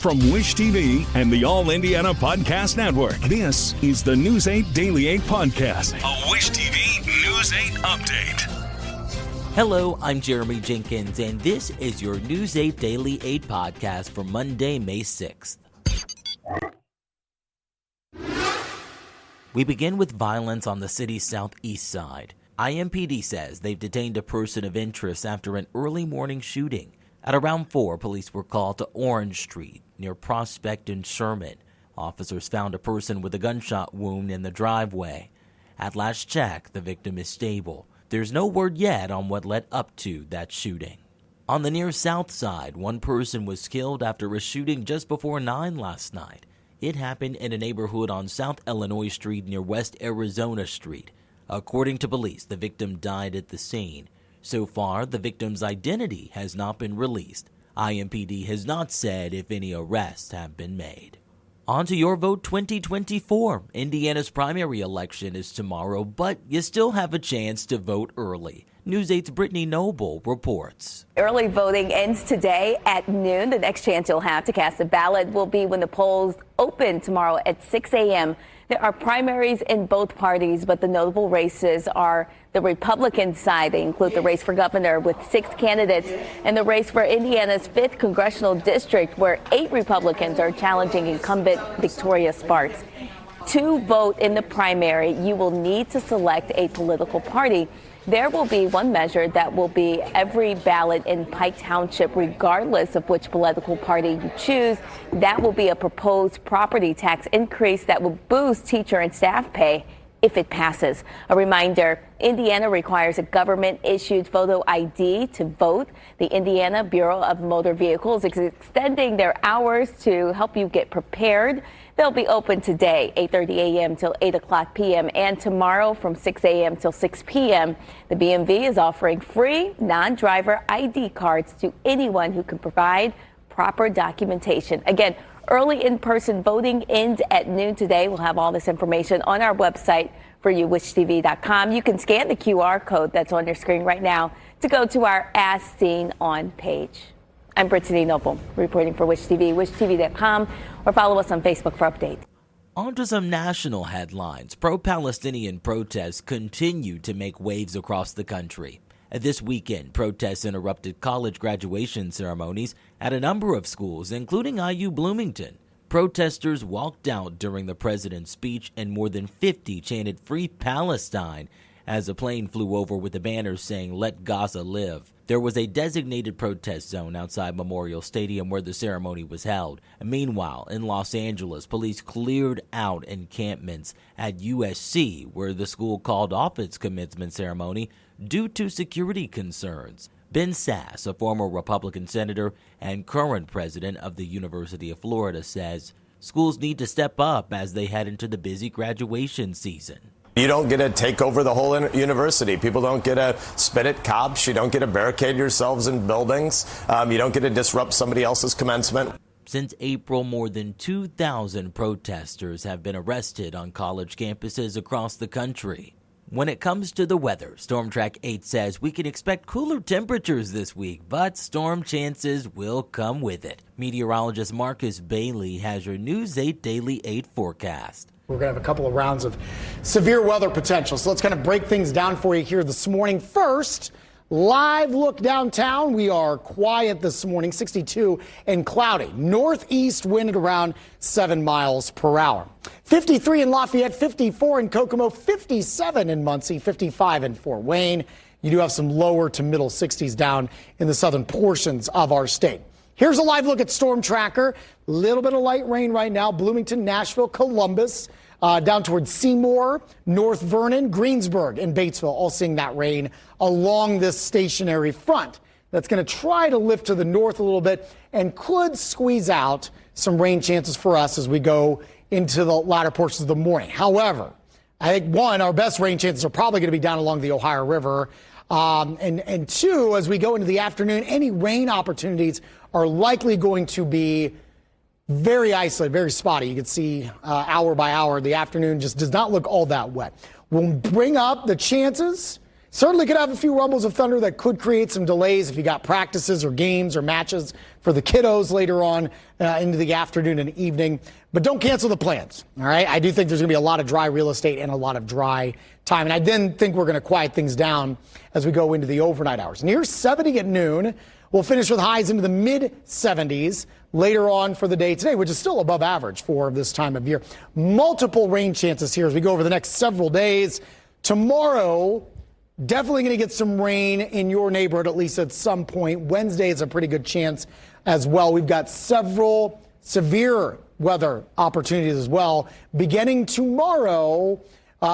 From Wish TV and the All Indiana Podcast Network, this is the News 8 Daily 8 Podcast, a Wish TV News 8 update. Hello, I'm Jeremy Jenkins, and this is your News 8 Daily 8 Podcast for Monday, May 6th. We begin with violence on the city's southeast side. IMPD says they've detained a person of interest after an early morning shooting. At around 4, police were called to Orange Street, near Prospect and Sherman. Officers found a person with a gunshot wound in the driveway. At last check, the victim is stable. There's no word yet on what led up to that shooting. On the near south side, one person was killed after a shooting just before 9 last night. It happened in a neighborhood on South Illinois Street near West Arizona Street. According to police, the victim died at the scene. So far, the victim's identity has not been released. IMPD has not said if any arrests have been made. On to Your Vote 2024. Indiana's primary election is tomorrow, but you still have a chance to vote early. News 8's Brittany Noble reports. Early voting ends today at noon. The next chance you'll have to cast a ballot will be when the polls open tomorrow at 6 a.m. There are primaries in both parties, but the notable races are the Republican side. They include the race for governor with 6 candidates and the race for Indiana's 5th congressional district, where 8 Republicans are challenging incumbent Victoria Sparks. To vote in the primary, you will need to select a political party. There will be one measure that will be every ballot in Pike Township, regardless of which political party you choose. That will be a proposed property tax increase that will boost teacher and staff pay if it passes. A reminder, Indiana requires a government-issued photo ID to vote. The Indiana Bureau of Motor Vehicles is extending their hours to help you get prepared. They'll be open today, 8:30 a.m. till 8 o'clock p.m. and tomorrow from 6 a.m. till 6 p.m. The BMV is offering free non-driver ID cards to anyone who can provide proper documentation. Again, early in-person voting ends at noon today. We'll have all this information on our website for you, wishtv.com. You can scan the QR code that's on your screen right now to go to our As Seen On page. I'm Brittany Noble, reporting for Wish TV, wishtv.com, or follow us on Facebook for updates. On to some national headlines. Pro-Palestinian protests continue to make waves across the country. This weekend, protests interrupted college graduation ceremonies at a number of schools, including IU Bloomington. Protesters walked out during the president's speech, and more than 50 chanted "Free Palestine" as a plane flew over with a banner saying "Let Gaza live." There was a designated protest zone outside Memorial Stadium where the ceremony was held. Meanwhile, in Los Angeles, police cleared out encampments at USC, where the school called off its commencement ceremony due to security concerns. Ben Sasse, a former Republican senator and current president of the University of Florida, says schools need to step up as they head into the busy graduation season. You don't get to take over the whole university. People don't get to spit at cops. You don't get to barricade yourselves in buildings. You don't get to disrupt somebody else's commencement. Since April, more than 2,000 protesters have been arrested on college campuses across the country. When it comes to the weather, Storm Track 8 says we can expect cooler temperatures this week, but storm chances will come with it. Meteorologist Marcus Bailey has your News 8 Daily 8 forecast. We're going to have a couple of rounds of severe weather potential. So let's kind of break things down for you here this morning. First, live look downtown. We are quiet this morning, 62 and cloudy. Northeast wind at around 7 miles per hour. 53 in Lafayette, 54 in Kokomo, 57 in Muncie, 55 in Fort Wayne. You do have some lower to middle 60s down in the southern portions of our state. Here's a live look at Storm Tracker. A little bit of light rain right now. Bloomington, Nashville, Columbus, down towards Seymour, North Vernon, Greensburg, and Batesville, all seeing that rain along this stationary front. That's going to try to lift to the north a little bit and could squeeze out some rain chances for us as we go into the latter portions of the morning. However, I think, one, our best rain chances are probably going to be down along the Ohio River. And two, as we go into the afternoon, any rain opportunities are likely going to be very isolated, very spotty. You can see hour by hour, the afternoon just does not look all that wet. We'll bring up the chances Certainly could have a few rumbles of thunder that could create some delays if you got practices or games or matches for the kiddos later on into the afternoon and evening. But don't cancel the plans, all right? I do think there's going to be a lot of dry real estate and a lot of dry time. And I then think we're going to quiet things down as we go into the overnight hours. Near 70 at noon. We'll finish with highs into the mid-70s later on for the day today, which is still above average for this time of year. Multiple rain chances here as we go over the next several days. Tomorrow, definitely going to get some rain in your neighborhood, at least at some point. Wednesday is a pretty good chance as well. We've got several severe weather opportunities as well, beginning tomorrow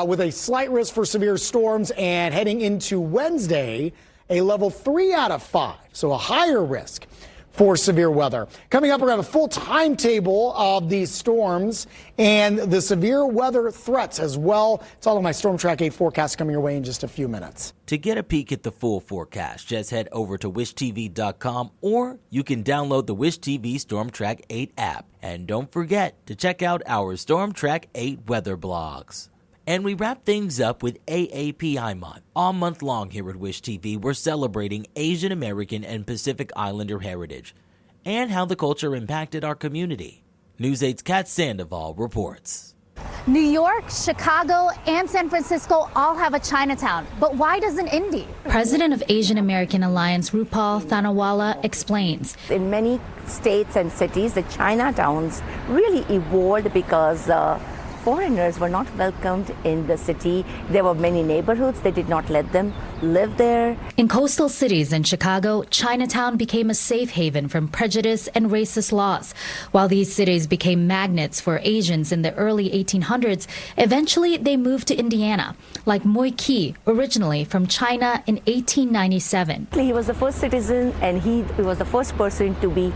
with a slight risk for severe storms, and heading into Wednesday, a level 3 out of 5, so a higher risk for severe weather. Coming up, we're going to have a full timetable of these storms and the severe weather threats as well. It's all on my Storm Track 8 forecast coming your way in just a few minutes. To get a peek at the full forecast, just head over to wishtv.com, or you can download the Wish TV Storm Track 8 app. And don't forget to check out our Storm Track 8 weather blogs. And we wrap things up with AAPI Month. All month long here at Wish TV, we're celebrating Asian American and Pacific Islander heritage and how the culture impacted our community. News 8's Kat Sandoval reports. New York, Chicago, and San Francisco all have a Chinatown, but why doesn't Indy? President of Asian American Alliance Rupal Thanawala explains. In many states and cities, the Chinatowns really evolved because foreigners were not welcomed in the city. There were many neighborhoods that did not let them live there. In coastal cities in Chicago, Chinatown became a safe haven from prejudice and racist laws. While these cities became magnets for Asians in the early 1800s, eventually they moved to Indiana, like Moy Key, originally from China in 1897. He was the first citizen, and he was the first person to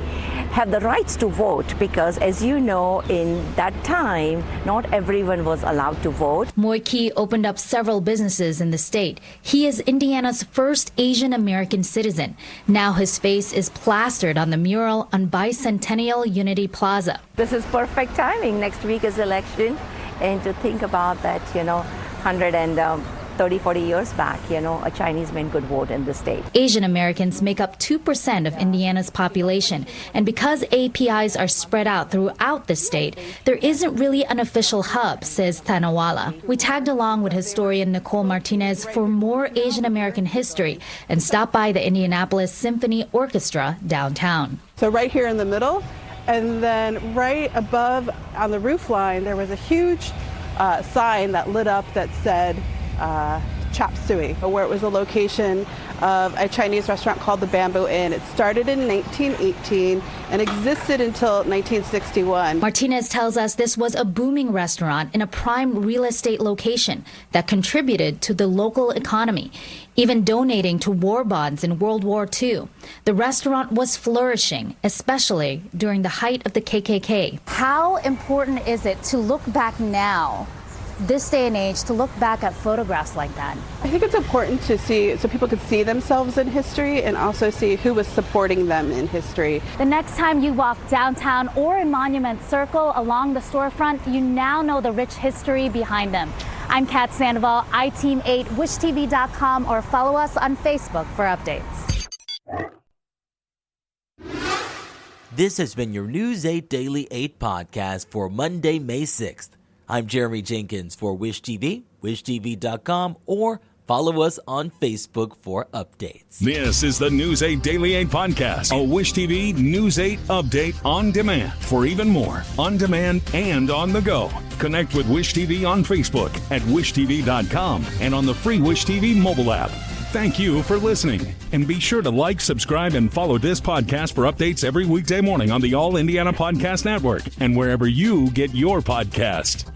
have the rights to vote, because as you know, in that time, not everyone was allowed to vote. Moy Key opened up several businesses in the state. He is Indiana's first Asian American citizen. Now his face is plastered on the mural on Bicentennial Unity Plaza. This is perfect timing. Next week is election, and to think about that, 130, 40 years back, a Chinese man could vote in the state. Asian Americans make up 2% of Indiana's population, and because APIs are spread out throughout the state, there isn't really an official hub, says Thanawala. We tagged along with historian Nicole Martinez for more Asian American history and stopped by the Indianapolis Symphony Orchestra downtown. So right here in the middle, and then right above on the roof line, there was a huge sign that lit up that said Chop Suey, where it was a location of a Chinese restaurant called the Bamboo Inn. It started in 1918 and existed until 1961. Martinez tells us this was a booming restaurant in a prime real estate location that contributed to the local economy, even donating to war bonds in World War II. The restaurant was flourishing, especially during the height of the KKK. How important is it to look back now, this day and age, to look back at photographs like that? I think it's important to see, so people could see themselves in history and also see who was supporting them in history. The next time you walk downtown or in Monument Circle along the storefront, you now know the rich history behind them. I'm Kat Sandoval, iTeam 8, wishtv.com, or follow us on Facebook for updates. This has been your News 8 Daily 8 podcast for Monday, May 6th. I'm Jeremy Jenkins for Wish TV, wishtv.com, or follow us on Facebook for updates. This is the News 8 Daily 8 podcast, a Wish TV News 8 update on demand. For even more, on demand and on the go, connect with Wish TV on Facebook at wishtv.com and on the free Wish TV mobile app. Thank you for listening, and be sure to like, subscribe, and follow this podcast for updates every weekday morning on the All Indiana Podcast Network and wherever you get your podcast.